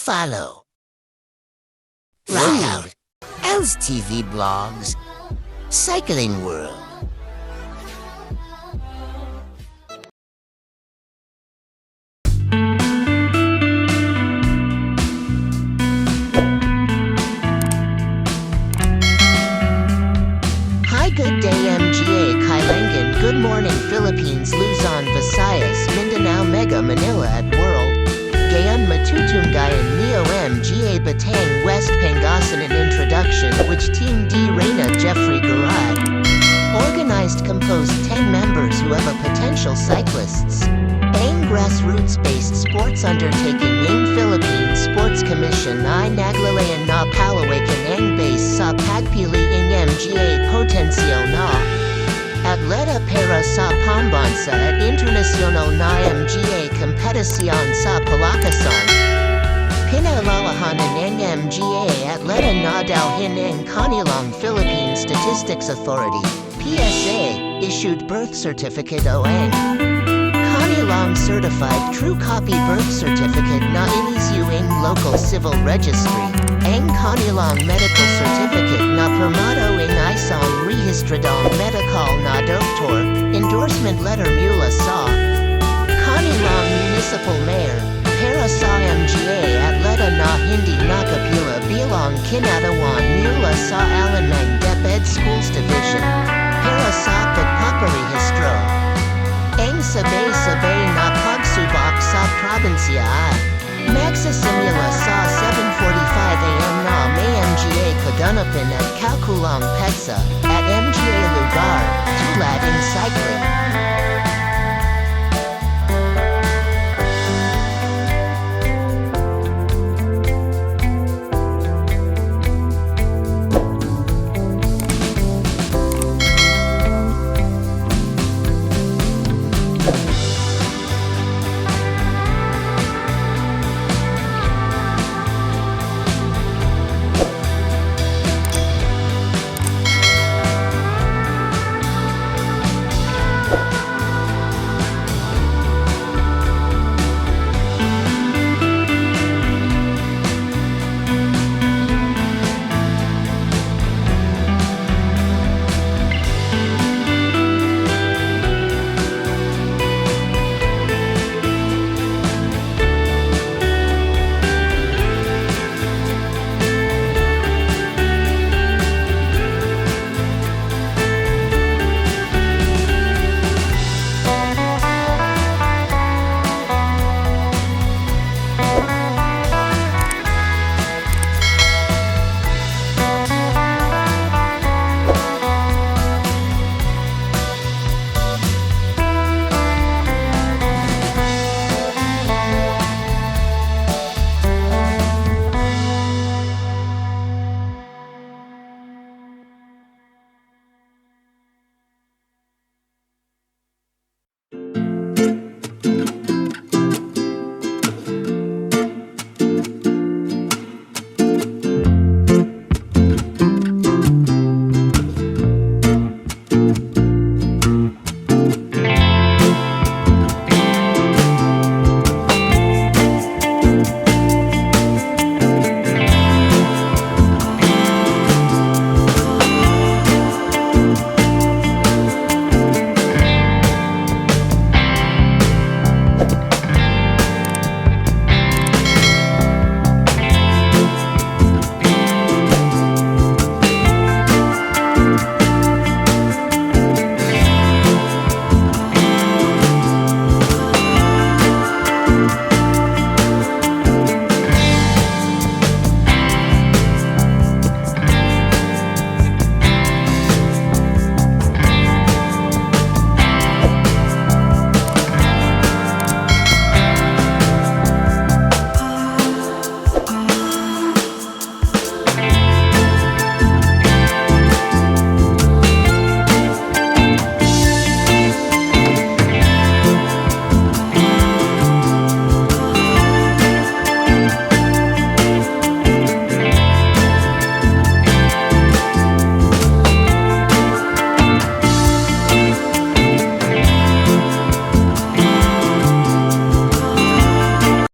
follow. Rock out. L's TV blogs. Cycling World. Hi, good day MGA Kailangan. Good morning Philippines, Luzon, Visayas, Mindanao, Mega Manila at World. Gayon Matutungayan Neo MGA Batang West Pangasinan Introduction, which Team D Reina Jeffrey Garay. Organized composed 10 members who have a potential cyclists. Ang grassroots-based sports undertaking ng Philippine Sports Commission ay naglalayan na palawakan ang base sa pagpili ng MGA potensyal na atleta para sa pambansa at internasyonal na MGA kompetisyon sa palakasan. Pinalalahanan ng MGA atleta na dalhin ang kanilang Philippine Statistics Authority, PSA, issued birth certificate o ang kanilang certified true copy birth certificate na inisyuing local civil registry, ang kanilang medical certificate na pirmado ng isang rehistradong medical na doktor, endorsement letter mula sa kanilang municipal mayor, para sa MGA atleta na hindi nakapila bilang kinatawan mula sa alanang DepEd Schools Division, para sa pagpaparehistro. Ang sabay-sabay na pagsubok sa probinsya ay magsisimula sa 7:45 AM na may MGA kaganapan at kalkulang petsa at MGA lugar tulad in cycling.